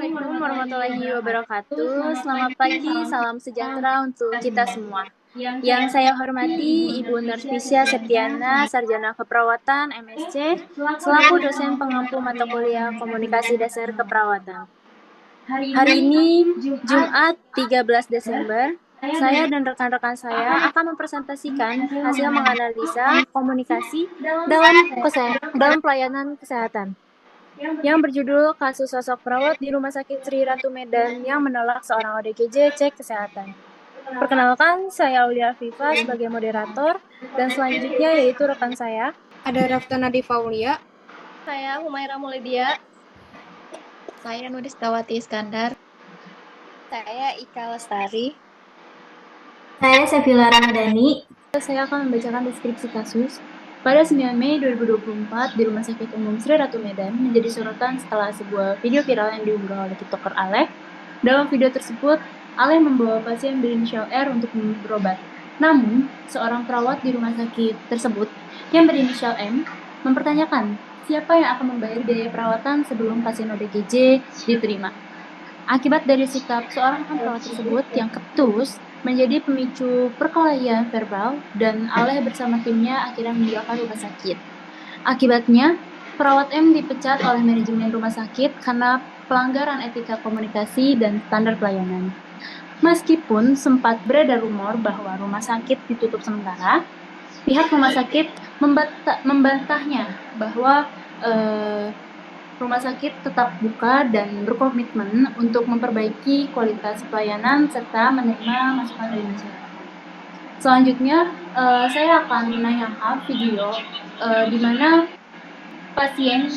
Assalamualaikum warahmatullahi wabarakatuh. Selamat pagi, salam sejahtera untuk kita semua. Yang saya hormati Ibu Nurfisya Septiana, Sarjana Keperawatan MSc, selaku dosen pengampu mata kuliah Komunikasi Dasar Keperawatan. Hari ini, Jumat 13 Desember, saya dan rekan-rekan saya akan mempresentasikan hasil menganalisa komunikasi dalam pelayanan kesehatan yang berjudul Kasus Sosok Perawat di Rumah Sakit Sri Ratu Medan yang menolak seorang ODGJ cek kesehatan. Perkenalkan, saya Aulia Afifa sebagai moderator, dan selanjutnya yaitu rekan saya. Ada Raftana Divaulia. Saya Humaira Mulidia. Saya Nuristawati Iskandar. Saya Ika Lestari. Saya Sevilla Ramadhani. Saya akan membacakan deskripsi kasus. Pada 9 Mei 2024, di Rumah Sakit Umum Sri Ratu Medan menjadi sorotan setelah sebuah video viral yang diunggah oleh TikToker Aleh. Dalam video tersebut, Aleh membawa pasien berinisial R untuk berobat. Namun, seorang perawat di rumah sakit tersebut yang berinisial M mempertanyakan siapa yang akan membayar biaya perawatan sebelum pasien ODGJ diterima. Akibat dari sikap seorang perawat tersebut yang ketus, menjadi pemicu perkelahian verbal dan Aleh bersama timnya akhirnya meninggalkan rumah sakit. Akibatnya, perawat M dipecat oleh manajemen rumah sakit karena pelanggaran etika komunikasi dan standar pelayanan. Meskipun sempat beredar rumor bahwa rumah sakit ditutup sementara, pihak rumah sakit membantahnya bahwa rumah sakit tetap buka dan berkomitmen untuk memperbaiki kualitas pelayanan serta menerima masukan dari masyarakat. Selanjutnya, saya akan menayangkan video di mana pasien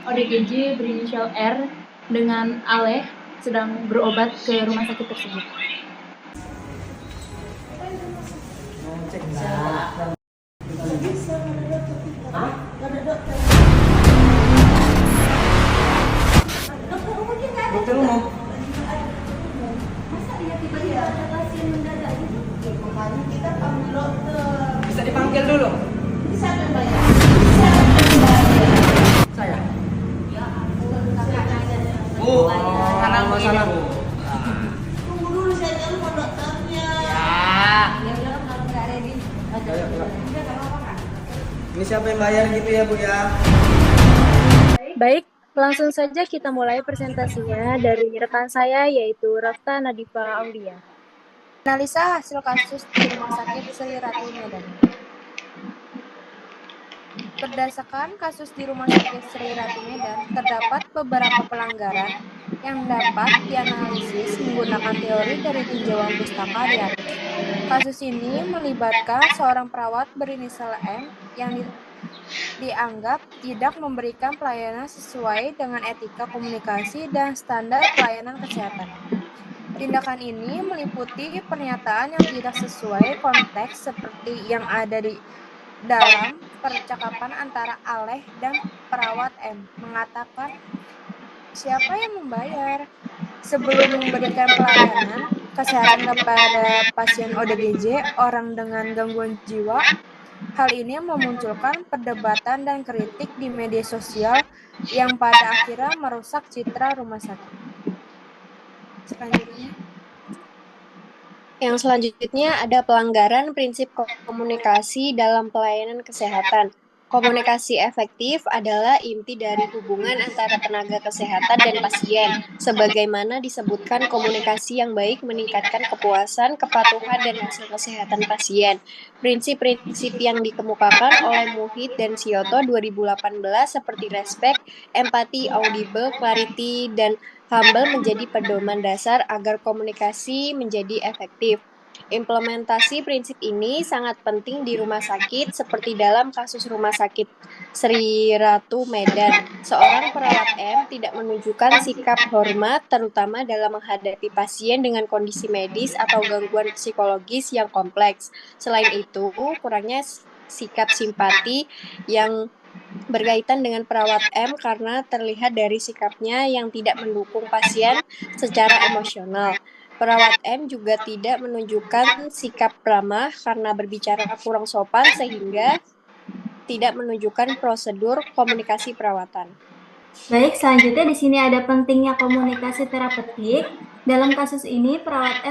ODGJ berinisial R dengan Aleh sedang berobat ke rumah sakit tersebut. Dokter umum. Masa dia tiba-tiba ada pasien mendadak gitu? Makanya kita panggil dokter. Bisa dipanggil dulu. Bisa membayar. Bisa. Saya. Ya ampun, kakaknya aja. Oh, karena masalah. Tunggu dulu saya telepon dokternya. Ya. Dia bilang kalau nggak ready. Ya. Udah nggak apa-apa Kak. Ini siapa yang bayar gitu ya, Bu ya? Baik, langsung saja kita mulai presentasinya dari rekan saya yaitu Rafta Nadifa Aulia. Analisa hasil kasus di Rumah Sakit Sri Ratu Medan. Berdasarkan kasus di Rumah Sakit Sri Ratu Medan, terdapat beberapa pelanggaran yang dapat dianalisis menggunakan teori dari tinjauan pustaka di atas. Kasus ini melibatkan seorang perawat berinisial M yang dianggap tidak memberikan pelayanan sesuai dengan etika komunikasi dan standar pelayanan kesehatan. Tindakan ini meliputi pernyataan yang tidak sesuai konteks seperti yang ada di dalam percakapan antara Aleh dan perawat M, mengatakan siapa yang membayar sebelum memberikan pelayanan kesehatan kepada pasien ODGJ orang dengan gangguan jiwa. Hal ini memunculkan perdebatan dan kritik di media sosial yang pada akhirnya merusak citra rumah sakit. Yang selanjutnya ada pelanggaran prinsip komunikasi dalam pelayanan kesehatan. Komunikasi efektif adalah inti dari hubungan antara tenaga kesehatan dan pasien. Sebagaimana disebutkan, komunikasi yang baik meningkatkan kepuasan, kepatuhan, dan hasil kesehatan pasien. Prinsip-prinsip yang dikemukakan oleh Muhid dan Sioto 2018 seperti respect, empati, audible, clarity, dan humble menjadi pedoman dasar agar komunikasi menjadi efektif. Implementasi prinsip ini sangat penting di rumah sakit seperti dalam kasus Rumah Sakit Sri Ratu Medan. Seorang perawat M tidak menunjukkan sikap hormat terutama dalam menghadapi pasien dengan kondisi medis atau gangguan psikologis yang kompleks. Selain itu, kurangnya sikap simpati yang berkaitan dengan perawat M karena terlihat dari sikapnya yang tidak mendukung pasien secara emosional. Perawat M juga tidak menunjukkan sikap ramah karena berbicara kurang sopan sehingga tidak menunjukkan prosedur komunikasi perawatan. Baik, selanjutnya di sini ada pentingnya komunikasi terapeutik. Dalam kasus ini, perawat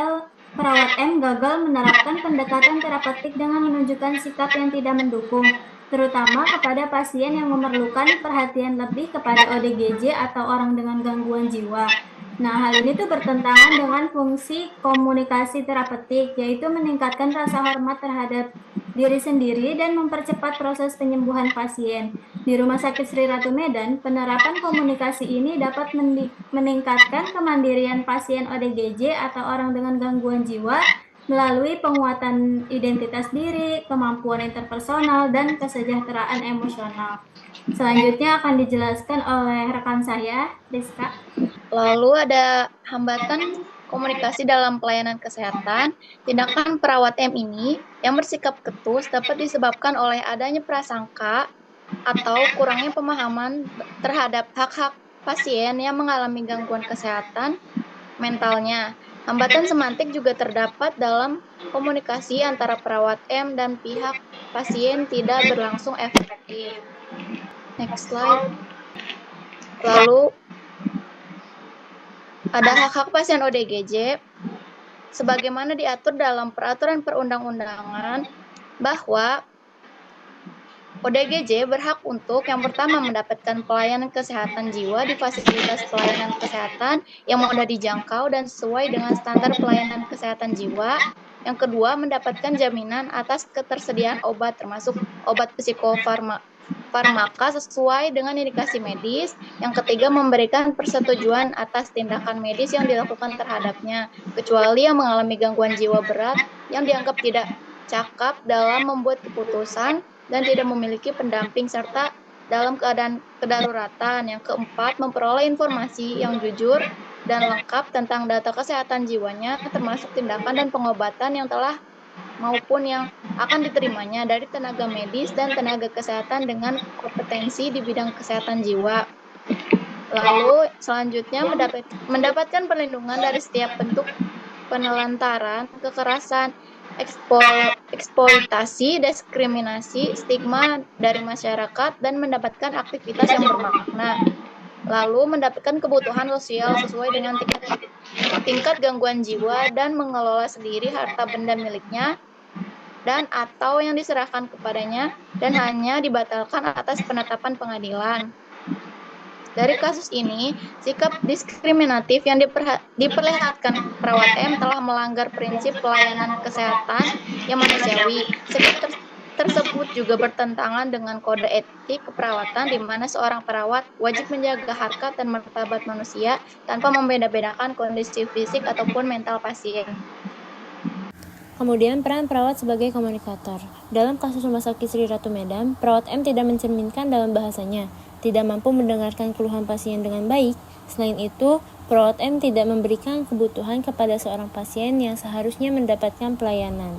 M gagal menerapkan pendekatan terapeutik dengan menunjukkan sikap yang tidak mendukung, terutama kepada pasien yang memerlukan perhatian lebih kepada ODGJ atau orang dengan gangguan jiwa. Nah, hal ini tuh bertentangan dengan fungsi komunikasi terapeutik, yaitu meningkatkan rasa hormat terhadap diri sendiri dan mempercepat proses penyembuhan pasien. Di Rumah Sakit Sri Ratu Medan, penerapan komunikasi ini dapat meningkatkan kemandirian pasien ODGJ atau orang dengan gangguan jiwa melalui penguatan identitas diri, kemampuan interpersonal, dan kesejahteraan emosional. Selanjutnya akan dijelaskan oleh rekan saya, Rizka. Lalu ada hambatan komunikasi dalam pelayanan kesehatan. Tindakan perawat M ini yang bersikap ketus dapat disebabkan oleh adanya prasangka atau kurangnya pemahaman terhadap hak-hak pasien yang mengalami gangguan kesehatan mentalnya. Hambatan semantik juga terdapat dalam komunikasi antara perawat M dan pihak pasien tidak berlangsung efektif. Next slide. Lalu ada hak-hak pasien ODGJ sebagaimana diatur dalam peraturan perundang-undangan bahwa ODGJ berhak untuk yang pertama mendapatkan pelayanan kesehatan jiwa di fasilitas pelayanan kesehatan yang mudah dijangkau dan sesuai dengan standar pelayanan kesehatan jiwa. Yang kedua, mendapatkan jaminan atas ketersediaan obat termasuk obat psikofarmaka sesuai dengan indikasi medis. Yang ketiga, memberikan persetujuan atas tindakan medis yang dilakukan terhadapnya, kecuali yang mengalami gangguan jiwa berat yang dianggap tidak cakap dalam membuat keputusan dan tidak memiliki pendamping serta dalam keadaan kedaruratan. Yang keempat, memperoleh informasi yang jujur dan lengkap tentang data kesehatan jiwanya, termasuk tindakan dan pengobatan yang telah maupun yang akan diterimanya dari tenaga medis dan tenaga kesehatan dengan kompetensi di bidang kesehatan jiwa. Lalu selanjutnya mendapatkan perlindungan dari setiap bentuk penelantaran, kekerasan, eksploitasi, diskriminasi, stigma dari masyarakat, dan mendapatkan aktivitas yang bermakna. Lalu mendapatkan kebutuhan sosial sesuai dengan tingkat gangguan jiwa dan mengelola sendiri harta benda miliknya dan atau yang diserahkan kepadanya dan hanya dibatalkan atas penetapan pengadilan. Dari kasus ini, sikap diskriminatif yang diperlihatkan perawat M telah melanggar prinsip pelayanan kesehatan yang manusiawi. Sikap tersebut juga bertentangan dengan kode etik keperawatan di mana seorang perawat wajib menjaga harkat dan martabat manusia tanpa membeda-bedakan kondisi fisik ataupun mental pasien. Kemudian peran perawat sebagai komunikator. Dalam kasus Rumah Sakit Sri Ratu Medan, perawat M tidak mencerminkan dalam bahasanya, tidak mampu mendengarkan keluhan pasien dengan baik. Selain itu, perawat M tidak memberikan kebutuhan kepada seorang pasien yang seharusnya mendapatkan pelayanan.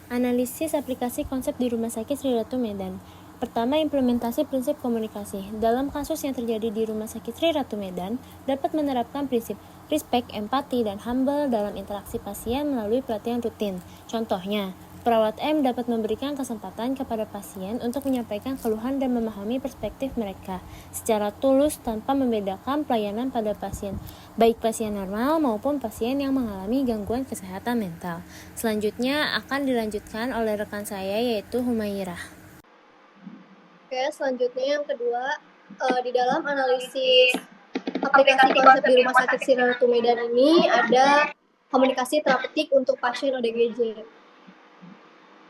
Analisis aplikasi konsep di Rumah Sakit Sri Ratu Medan. Pertama, implementasi prinsip komunikasi. Dalam kasus yang terjadi di Rumah Sakit Sri Ratu Medan, dapat menerapkan prinsip respect, empati, dan humble dalam interaksi pasien melalui pelatihan rutin. Contohnya, perawat M dapat memberikan kesempatan kepada pasien untuk menyampaikan keluhan dan memahami perspektif mereka secara tulus tanpa membedakan pelayanan pada pasien, baik pasien normal maupun pasien yang mengalami gangguan kesehatan mental. Selanjutnya akan dilanjutkan oleh rekan saya yaitu Humairah. Oke, selanjutnya yang kedua, di dalam analisis aplikasi konsep di Rumah Sakit Sri Ratu Medan ini ada komunikasi terapeutik untuk pasien ODGJ.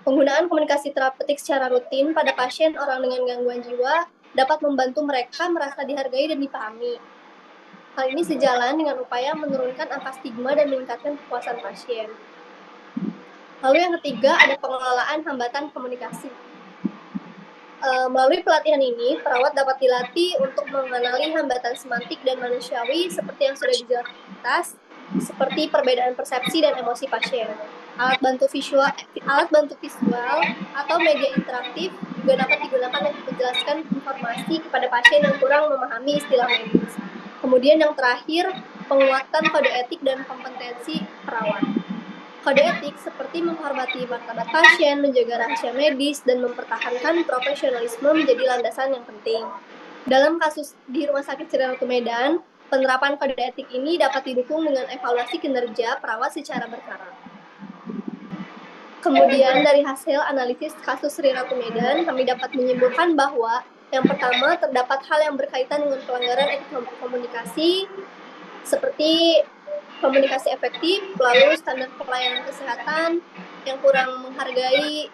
Penggunaan komunikasi terapeutik secara rutin pada pasien orang dengan gangguan jiwa dapat membantu mereka merasa dihargai dan dipahami. Hal ini sejalan dengan upaya menurunkan angka stigma dan meningkatkan kepuasan pasien. Lalu yang ketiga, ada pengelolaan hambatan komunikasi. Melalui pelatihan ini, perawat dapat dilatih untuk mengenali hambatan semantik dan manusiawi seperti yang sudah dijelaskan di atas, seperti perbedaan persepsi dan emosi pasien. Alat bantu visual atau media interaktif juga dapat digunakan untuk menjelaskan informasi kepada pasien yang kurang memahami istilah medis. Kemudian yang terakhir, penguatan kode etik dan kompetensi perawat. Kode etik seperti menghormati martabat pasien, menjaga rahasia medis, dan mempertahankan profesionalisme menjadi landasan yang penting. Dalam kasus di Rumah Sakit Sri Ratu Medan, penerapan kode etik ini dapat didukung dengan evaluasi kinerja perawat secara berkala. Kemudian dari hasil analisis kasus Sri Ratu Medan, kami dapat menyimpulkan bahwa yang pertama, terdapat hal yang berkaitan dengan pelanggaran etik komunikasi seperti komunikasi efektif, lalu standar pelayanan kesehatan yang kurang menghargai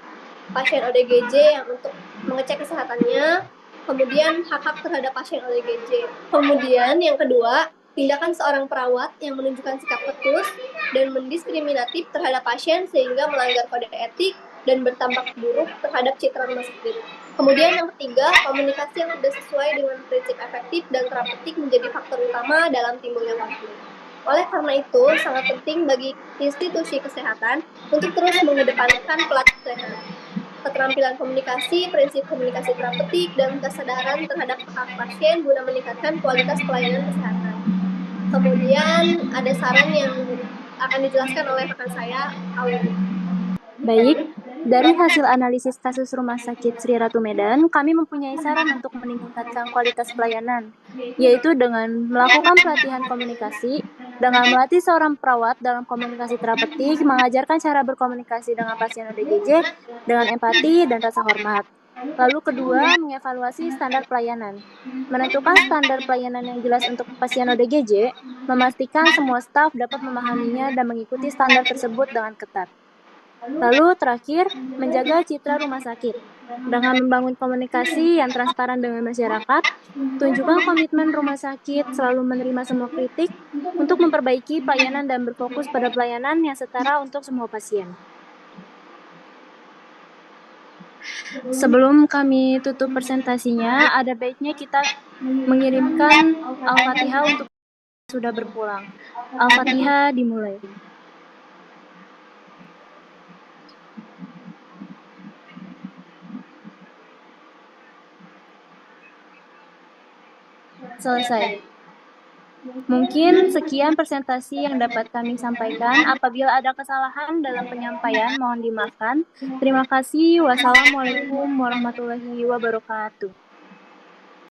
pasien ODGJ yang untuk mengecek kesehatannya, kemudian hak-hak terhadap pasien ODGJ. Kemudian yang kedua, tindakan seorang perawat yang menunjukkan sikap ketus dan mendiskriminatif terhadap pasien sehingga melanggar kode etik dan berdampak buruk terhadap citra rumah sakit. Kemudian yang ketiga, komunikasi yang tidak sesuai dengan prinsip efektif dan terapeutik menjadi faktor utama dalam timbulnya konflik. Oleh karena itu, sangat penting bagi institusi kesehatan untuk terus mengedepankan pelatihan, keterampilan komunikasi, prinsip komunikasi terapeutik, dan kesadaran terhadap hak pasien guna meningkatkan kualitas pelayanan kesehatan. Kemudian ada saran yang akan dijelaskan oleh rekan saya, Awi. Baik, dari hasil analisis kasus Rumah Sakit Sri Ratu Medan, kami mempunyai saran untuk meningkatkan kualitas pelayanan, yaitu dengan melakukan pelatihan komunikasi, dengan melatih seorang perawat dalam komunikasi terapeutik, mengajarkan cara berkomunikasi dengan pasien ODGJ dengan empati dan rasa hormat. Lalu kedua, mengevaluasi standar pelayanan. Menentukan standar pelayanan yang jelas untuk pasien ODGJ, memastikan semua staf dapat memahaminya dan mengikuti standar tersebut dengan ketat. Lalu terakhir, menjaga citra rumah sakit. Dengan membangun komunikasi yang transparan dengan masyarakat, tunjukkan komitmen rumah sakit selalu menerima semua kritik untuk memperbaiki pelayanan dan berfokus pada pelayanan yang setara untuk semua pasien. Sebelum kami tutup presentasinya, ada baiknya kita mengirimkan Al-Fatihah untuk sudah berpulang. Al-Fatihah dimulai. Selesai. Mungkin sekian presentasi yang dapat kami sampaikan. Apabila ada kesalahan dalam penyampaian, mohon dimaafkan. Terima kasih. Wassalamualaikum warahmatullahi wabarakatuh.